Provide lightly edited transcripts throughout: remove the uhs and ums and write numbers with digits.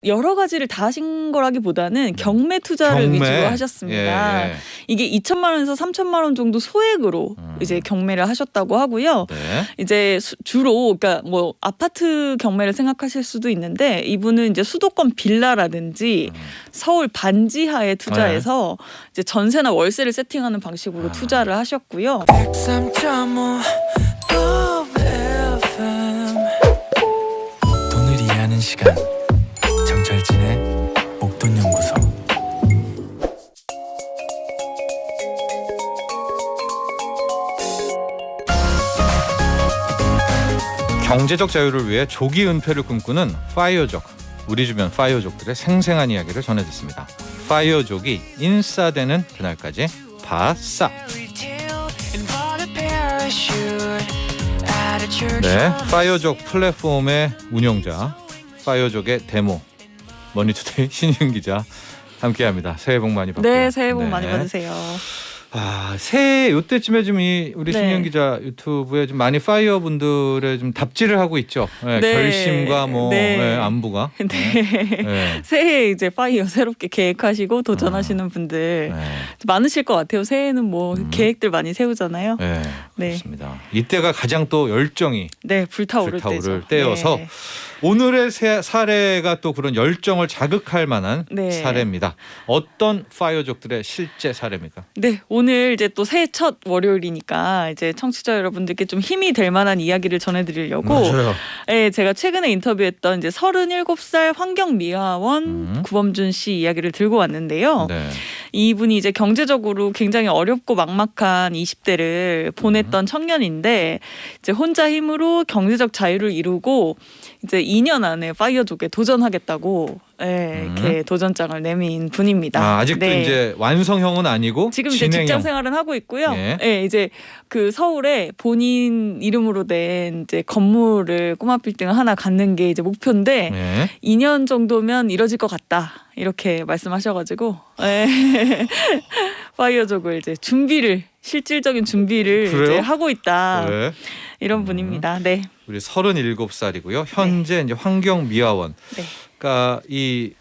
여러 가지를 다 하신 거라기보다는 경매 투자를 위주로 하셨습니다. 예. 이게 2천만 원에서 3천만 원 정도 소액으로 이제 경매를 하셨다고 하고요. 네. 이제 주로 그러니까 뭐 아파트 경매를 생각하실 수도 있는데 이분은 이제 수도권 빌라라든지 서울 반지하에 투자해서 이제 전세나 월세를 세팅하는 방식으로 투자를 하셨고요. 103.5 돈을 이해하는 시간 정철진의 목돈연구소. 경제적 자유를 위해 조기 은폐를 꿈꾸는 파이어족, 우리 주변 파이어족들의 생생한 이야기를 전해듣습니다. 파이어족이 인싸되는 그날까지 바싸. 네, 파이어족 플랫폼의 운영자, 파이어족의 데모, 머니투데이 신윤 기자 함께합니다. 새해 복 많이 받고요. 네, 새해 복 많이 받으세요. 새해 이때쯤에 좀 우리 신윤 기자 유튜브에 좀 많이 파이어 분들의 좀 답지를 하고 있죠. 네, 결심과 뭐 안부가. 네. 새해 이제 파이어 새롭게 계획하시고 도전하시는 분들 많으실 것 같아요. 새해는 뭐 계획들 많이 세우잖아요. 네, 그렇습니다. 이때가 가장 또 열정이 불타오를 때여서 오늘의 사례가 또 그런 열정을 자극할 만한 사례입니다. 어떤 파이어족들의 실제 사례입니까? 네, 오늘 이제 또 새해 첫 월요일이니까 이제 청취자 여러분들께 좀 힘이 될 만한 이야기를 전해드리려고 제가 최근에 인터뷰했던 이제 37살 환경미화원 구범준 씨 이야기를 들고 왔는데요. 이분이 이제 경제적으로 굉장히 어렵고 막막한 20대를 보냈던 청년인데 이제 혼자 힘으로 경제적 자유를 이루고 이제 2년 안에 파이어족에 도전하겠다고 이렇게 도전장을 내민 분입니다. 아직도 이제 완성형은 아니고 지금 이제 직장 생활은 하고 있고요. 이제 그 서울에 본인 이름으로 된 이제 건물을 꼬마 빌딩을 하나 갖는 게 이제 목표인데 2년 정도면 이뤄질 것 같다. 이렇게 말씀하셔가지고 파이어족을 이제 실질적인 준비를 이제 하고 있다. 이런 분입니다. 네. 우리 37살이고요. 현재 이제 환경미화원. 그러니까 이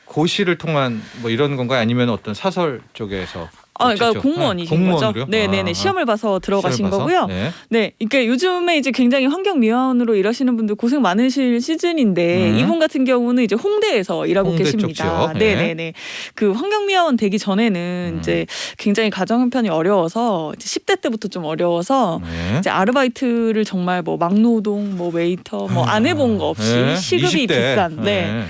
고시를 통한 뭐 이런 건가요? 아니면 어떤 사설 쪽에서? 그러니까 공무원이신 거죠. 네네네. 시험을 봐서 들어가신 거고요. 그러니까 요즘에 이제 굉장히 환경미화원으로 일하시는 분들 고생 많으실 시즌인데 이분 같은 경우는 이제 홍대에서 일하고 계십니다. 네네네. 그 환경미화원 되기 전에는 이제 굉장히 가정 형편이 어려워서 이제 10대 때부터 좀 어려워서 이제 아르바이트를 정말 뭐 막노동, 뭐 웨이터, 뭐 안 해본 거 없이 시급이 20대. 비싼.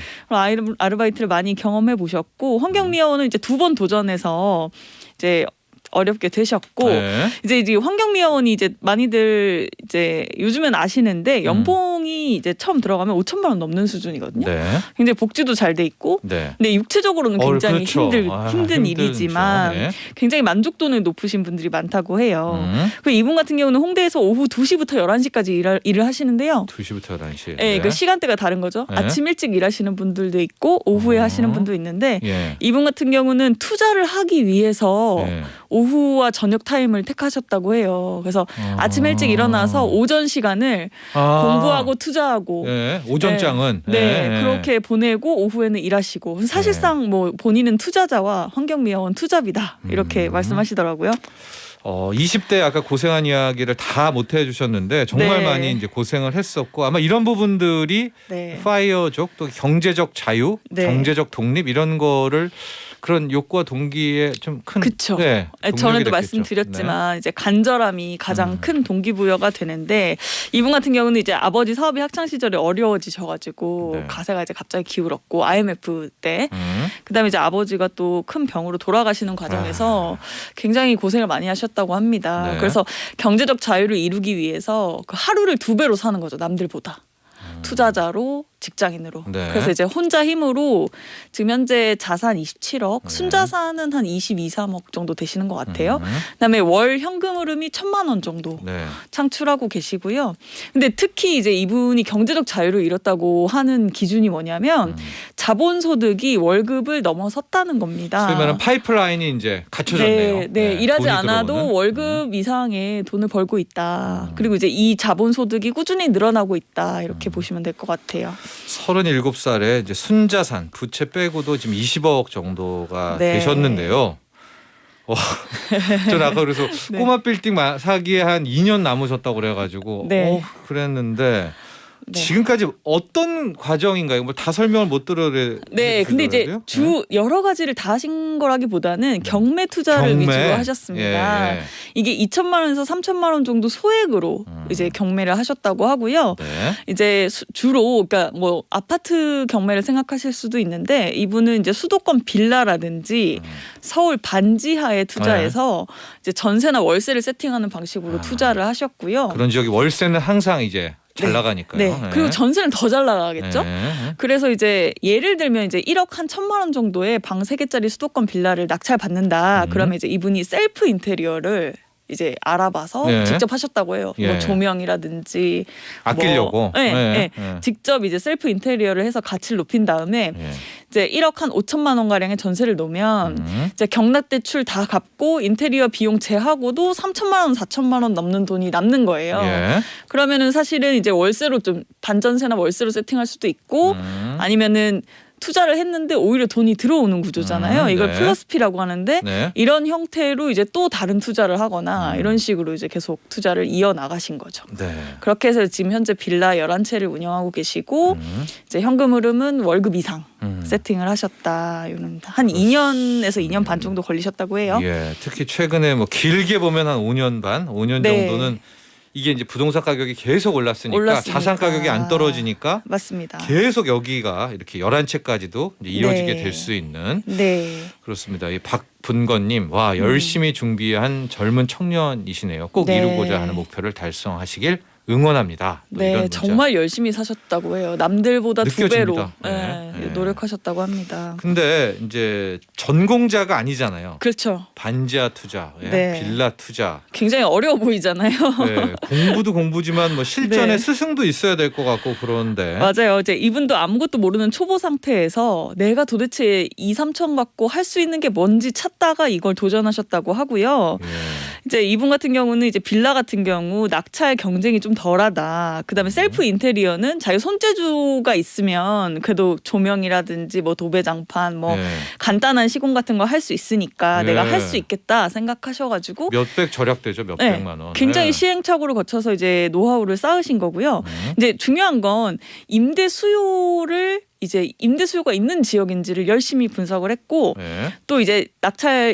아르바이트를 많이 경험해 보셨고 환경미화원은 이제 2번 도전해서 이제 어렵게 되셨고 이제 환경미화원이 이제 많이들 이제 요즘엔 아시는데 연봉이 이제 처음 들어가면 5천만 원 넘는 수준이거든요. 굉장히 복지도 잘 돼 있고 근데 육체적으로는 굉장히 힘든 일이지만 굉장히 만족도는 높으신 분들이 많다고 해요. 그리고 이분 같은 경우는 홍대에서 오후 2시부터 11시까지 일을 하시는데요. 2시부터 11시. 그 시간대가 다른 거죠. 아침 일찍 일하시는 분들도 있고 오후에 하시는 분도 있는데 이분 같은 경우는 투자를 하기 위해서 오후와 저녁 타임을 택하셨다고 해요. 그래서 아침 일찍 일어나서 오전 시간을 공부하고 투자하고 오전장은 그렇게 보내고 오후에는 일하시고 사실상 뭐 본인은 투자자와 환경미화원 투잡이다 이렇게 말씀하시더라고요. 20대 아까 고생한 이야기를 다 못 해주셨는데 정말 많이 이제 고생을 했었고 아마 이런 부분들이 파이어족 또 경제적 자유, 경제적 독립 이런 거를 그런 욕구와 동기에 좀 큰 전에도 말씀드렸지만 이제 간절함이 가장 큰 동기부여가 되는데 이분 같은 경우는 이제 아버지 사업이 학창 시절에 어려워지셔가지고 가세가 이제 갑자기 기울었고 IMF 때 그다음에 이제 아버지가 또 큰 병으로 돌아가시는 과정에서 굉장히 고생을 많이 하셨다고 합니다. 그래서 경제적 자유를 이루기 위해서 그 하루를 2배로 사는 거죠, 남들보다. 투자자로 직장인으로. 그래서 이제 혼자 힘으로 지금 현재 자산 27억, 순자산은 한 22, 3억 정도 되시는 것 같아요. 그다음에 월 현금 흐름이 1,000만 원 정도 창출하고 계시고요. 근데 특히 이제 이분이 경제적 자유를 이뤘다고 하는 기준이 뭐냐면 자본소득이 월급을 넘어섰다는 겁니다. 소위 말하는 파이프라인이 이제 갖춰졌네요. 일하지 않아도 월급 이상의 돈을 벌고 있다. 그리고 이제 이 자본소득이 꾸준히 늘어나고 있다. 이렇게 보시면 보시면 될 것 같아요. 37살에 이제 순자산 부채 빼고도 지금 20억 정도가 네. 되셨는데요. 와, 전 아까 그래서 네. 꼬마 빌딩 사기에 한 2년 남으셨다고 그래가지고 네. 그랬는데 네. 지금까지 어떤 과정인가요? 뭐 다 설명을 못 들어야. 네, 근데 이제 여러 가지를 다 하신 거라기보다는 경매 투자를 위주로 하셨습니다. 예. 이게 2천만 원에서 3천만 원 정도 소액으로 이제 경매를 하셨다고 하고요. 네. 이제 주로 그러니까 뭐 아파트 경매를 생각하실 수도 있는데 이분은 이제 수도권 빌라라든지 서울 반지하에 투자해서 이제 전세나 월세를 세팅하는 방식으로 투자를 하셨고요. 그런 지역이 월세는 항상 이제 잘 나가니까요. 네. 그리고 전세는 더 잘 나가겠죠. 네. 그래서 이제 예를 들면 이제 1억 한 1,000만 원 정도의 방 3개짜리 수도권 빌라를 낙찰 받는다. 그러면 이제 이분이 셀프 인테리어를 이제 알아봐서 네. 직접 하셨다고 해요. 예. 뭐 조명이라든지 아끼려고. 네. 직접 이제 셀프 인테리어를 해서 가치를 높인 다음에 이제 1억 한 5천만 원 가량의 전세를 놓으면 이제 경락 대출 다 갚고 인테리어 비용 제하고도 3천만 원, 4천만 원 넘는 돈이 남는 거예요. 예. 그러면은 사실은 이제 월세로 좀 반전세나 월세로 세팅할 수도 있고 아니면은 투자를 했는데 오히려 돈이 들어오는 구조잖아요. 이걸 네. 플러스피라고 하는데 네. 이런 형태로 이제 또 다른 투자를 하거나 이런 식으로 이제 계속 투자를 이어 나가신 거죠. 네. 그렇게 해서 지금 현재 빌라 11채를 운영하고 계시고 이제 현금 흐름은 월급 이상 세팅을 하셨다. 이런 한 2년에서 2년 반 정도 걸리셨다고 해요. 예. 특히 최근에 뭐 길게 보면 한 5년 반, 5년 네. 정도는 이게 이제 부동산 가격이 계속 올랐으니까 자산 가격이 안 떨어지니까 맞습니다. 계속 여기가 이렇게 11채까지도 이제 이어지게 네. 될 수 있는 네. 그렇습니다. 이 박분건님, 와 열심히 준비한 젊은 청년이시네요. 꼭 네. 이루고자 하는 목표를 달성하시길 응원합니다. 또 이런 네, 문자. 정말 열심히 사셨다고 해요. 남들보다 두 배로 느껴집니다. 네. 네. 노력하셨다고 합니다. 근데 이제 전공자가 아니잖아요. 그렇죠. 반지하 투자, 네. 빌라 투자. 굉장히 어려워 보이잖아요. 네, 공부도 공부지만 뭐 실전에 네. 스승도 있어야 될 것 같고 그런데. 맞아요. 이제 이분도 아무것도 모르는 초보 상태에서 내가 도대체 2, 3천 갖고 할 수 있는 게 뭔지 찾다가 이걸 도전하셨다고 하고요. 예. 이제 이분 같은 경우는 이제 빌라 같은 경우 낙찰 경쟁이 좀 덜하다. 그다음에 셀프 인테리어는 자기 손재주가 있으면 그래도 조명이라든지 뭐 도배장판 뭐 네. 간단한 시공 같은 거 할 수 있으니까 네. 내가 할 수 있겠다 생각하셔가지고 몇백 절약되죠, 몇백만 원. 굉장히 네. 시행착오를 거쳐서 이제 노하우를 쌓으신 거고요. 이제 중요한 건 임대 수요를 이제 임대 수요가 있는 지역인지를 열심히 분석을 했고 네. 또 이제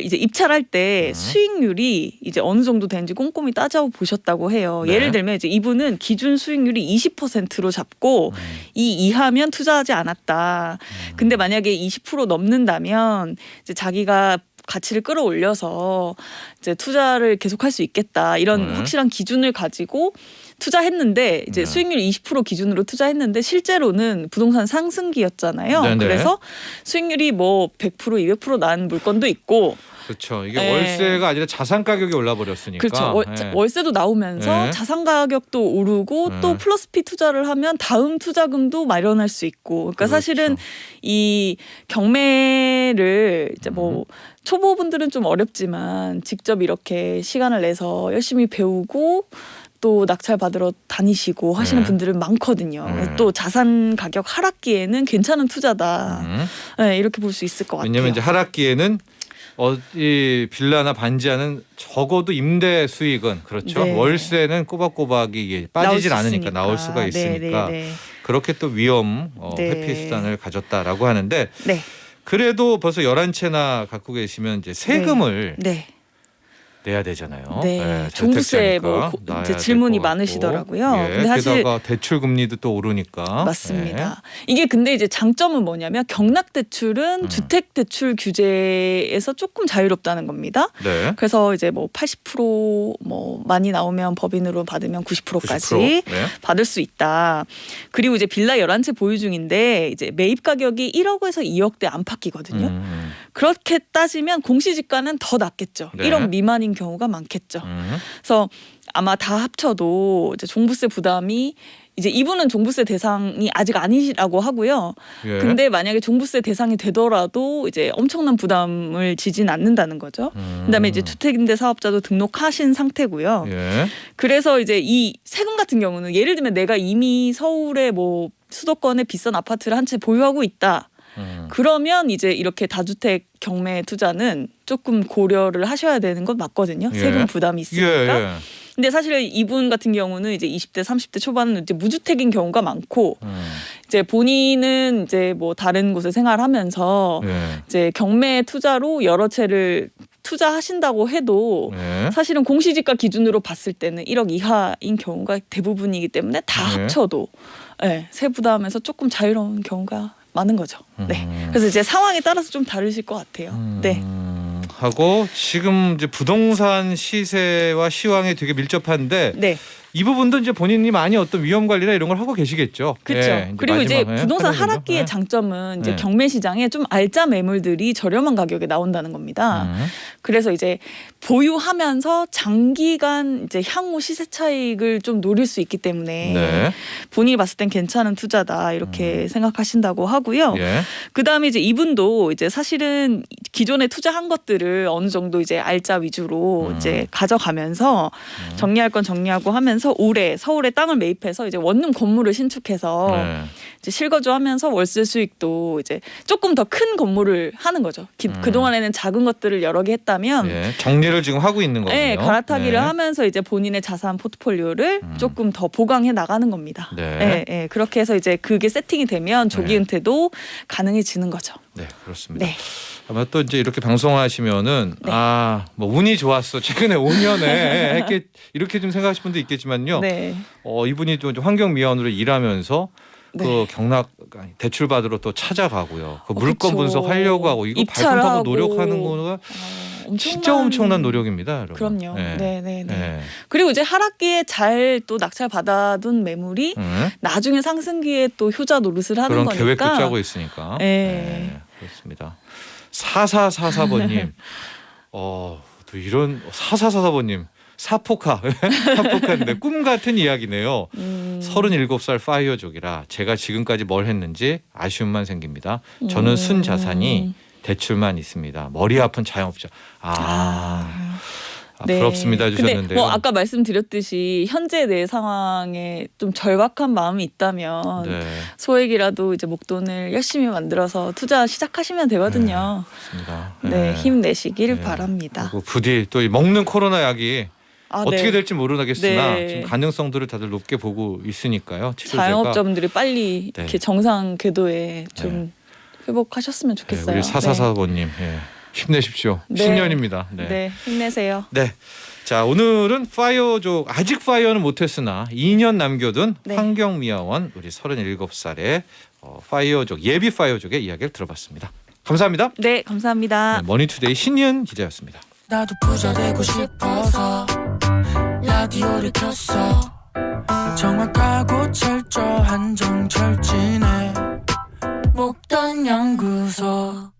이제 입찰할 때 수익률이 이제 어느 정도 되는지 꼼꼼히 따져 보셨다고 해요. 네. 예를 들면 이제 이분은 기준 수익률이 20%로 잡고 이 이하면 투자하지 않았다. 근데 만약에 20% 넘는다면 이제 자기가 가치를 끌어올려서 이제 투자를 계속할 수 있겠다. 이런 확실한 기준을 가지고 투자했는데 이제 수익률 20% 기준으로 투자했는데 실제로는 부동산 상승기였잖아요. 네네. 그래서 수익률이 뭐 100% 200% 난 물건도 있고 그렇죠. 이게 네. 월세가 아니라 자산 가격이 올라 버렸으니까. 그렇죠. 월세도 나오면서 네. 자산 가격도 오르고 또 플러스피 투자를 하면 다음 투자금도 마련할 수 있고. 그러니까 그렇죠. 사실은 이 경매를 이제 뭐 초보분들은 좀 어렵지만 직접 이렇게 시간을 내서 열심히 배우고 또 낙찰 받으러 다니시고 하시는 네. 분들은 많거든요. 또 자산 가격 하락기에는 괜찮은 투자다. 네, 이렇게 볼 수 있을 것 같아요. 왜냐하면 이제 하락기에는 이 빌라나 반지하는 적어도 임대 수익은 그렇죠. 네. 월세는 꼬박꼬박이 이게 빠지질 나올 수 않으니까 있으니까. 나올 수가 있으니까 네. 그렇게 또 위험 네. 회피 수단을 가졌다라고 하는데 네. 그래도 벌써 11채나 갖고 계시면 이제 세금을 네. 내야 되잖아요. 네, 종부세 뭐 이제 질문이 많으시더라고요. 예, 근데 사실 게다가 대출 금리도 또 오르니까. 맞습니다. 이게 근데 이제 장점은 뭐냐면 경락 대출은 주택 대출 규제에서 조금 자유롭다는 겁니다. 네. 그래서 이제 뭐 80% 많이 나오면 법인으로 받으면 90%까지 90%. 네. 받을 수 있다. 그리고 이제 빌라 11채 보유 중인데 이제 매입 가격이 1억에서 2억대 안팎이거든요. 그렇게 따지면 공시지가는 더 낮겠죠. 네. 1억 미만인 경우가 많겠죠. 그래서 아마 다 합쳐도 이제 종부세 부담이 이제 이분은 종부세 대상이 아직 아니라고 하고요. 예. 근데 만약에 종부세 대상이 되더라도 이제 엄청난 부담을 지진 않는다는 거죠. 그다음에 이제 주택임대 사업자도 등록하신 상태고요. 예. 그래서 이제 이 세금 같은 경우는 예를 들면 내가 이미 서울에 뭐 수도권에 비싼 아파트를 한 채 보유하고 있다. 그러면 이제 이렇게 다주택 경매 투자는 조금 고려를 하셔야 되는 건 맞거든요. 예. 세금 부담이 있으니까. 예. 근데 사실 이분 같은 경우는 이제 20대, 30대 초반은 이제 무주택인 경우가 많고 이제 본인은 이제 뭐 다른 곳에 생활하면서 예. 이제 경매 투자로 여러 채를 투자하신다고 해도 예. 사실은 공시지가 기준으로 봤을 때는 1억 이하인 경우가 대부분이기 때문에 다 예. 합쳐도 네, 세부담에서 조금 자유로운 경우가 많은 거죠. 네. 그래서 이제 상황에 따라서 좀 다르실 것 같아요. 네. 하고 지금 이제 부동산 시세와 시황이 되게 밀접한데 네. 이 부분도 이제 본인이 많이 어떤 위험 관리나 이런 걸 하고 계시겠죠. 그렇죠. 예, 그리고 이제 마지막에 부동산 하는 거죠. 하락기의 예. 장점은 이제 네. 경매 시장에 좀 알짜 매물들이 저렴한 가격에 나온다는 겁니다. 그래서 이제 보유하면서 장기간 이제 향후 시세 차익을 좀 노릴 수 있기 때문에 네. 본인이 봤을 땐 괜찮은 투자다 이렇게 생각하신다고 하고요. 예. 그다음에 이제 이분도 이제 사실은 기존에 투자한 것들을 어느 정도 이제 알짜 위주로 이제 가져가면서 정리할 건 정리하고 하면서 올해 서울에 땅을 매입해서 이제 원룸 건물을 신축해서 네. 이제 실거주하면서 월세 수익도 이제 조금 더 큰 건물을 하는 거죠. 그동안에는 작은 것들을 여러 개 했다면 예. 정리를 지금 하고 있는 거군요. 네, 갈아타기를 네. 하면서 이제 본인의 자산 포트폴리오를 조금 더 보강해 나가는 겁니다. 네. 네, 네, 그렇게 해서 이제 그게 세팅이 되면 조기 네. 은퇴도 가능해지는 거죠. 네, 그렇습니다. 네. 아마 또 이제 이렇게 방송하시면은 네. 뭐 운이 좋았어. 최근에 5년에 이렇게 좀 생각하실 분도 있겠지만요. 네. 이분이 좀 환경미화원으로 일하면서 네. 그 경락 대출 받으러 또 찾아가고 그 물건 그쵸. 분석하려고 하고 이거 입찰하고. 발품하고 노력하는 거가 진짜 엄청난 노력입니다, 여러분. 그럼요. 네. 네, 네, 네. 네. 그리고 이제 하락기에 잘 또 낙찰 받아둔 매물이 나중에 상승기에 또 효자 노릇을 하는 그런 거니까. 계획도 짜고 있으니까. 네. 그렇습니다. 4444번님, 또 이런 4444번님. 사포카인데 꿈 같은 이야기네요. 37살 파이어족이라 제가 지금까지 뭘 했는지 아쉬움만 생깁니다. 저는 순자산이 대출만 있습니다. 머리 아픈 자영업자. 네. 부럽습니다 해주셨는데요. 근데 뭐 아까 말씀드렸듯이 현재 내 상황에 좀 절박한 마음이 있다면 네. 소액이라도 이제 목돈을 열심히 만들어서 투자 시작하시면 되거든요. 그렇습니다. 네, 힘내시길 네. 바랍니다. 그리고 부디 또 이 먹는 코로나 약이 어떻게 네. 될지 모르겠으나 네. 지금 가능성들을 다들 높게 보고 있으니까요. 치료제가. 자영업자분들이 빨리 네. 이렇게 정상 궤도에 좀 회복하셨으면 좋겠어요. 우리 4445번님 힘내십시오. 네. 신년입니다. 네, 힘내세요. 네. 자, 오늘은 파이어족 아직 파이어는 못했으나 2년 남겨둔 네. 환경미화원 우리 37살의 파이어족 예비 파이어족의 이야기를 들어봤습니다. 감사합니다. 네, 감사합니다. 네, 머니투데이 신윤 기자였습니다. 나도 부자 되고 싶어서 라디오를 켰어. 정확하고 철저한 정철진의 목돈 연구소.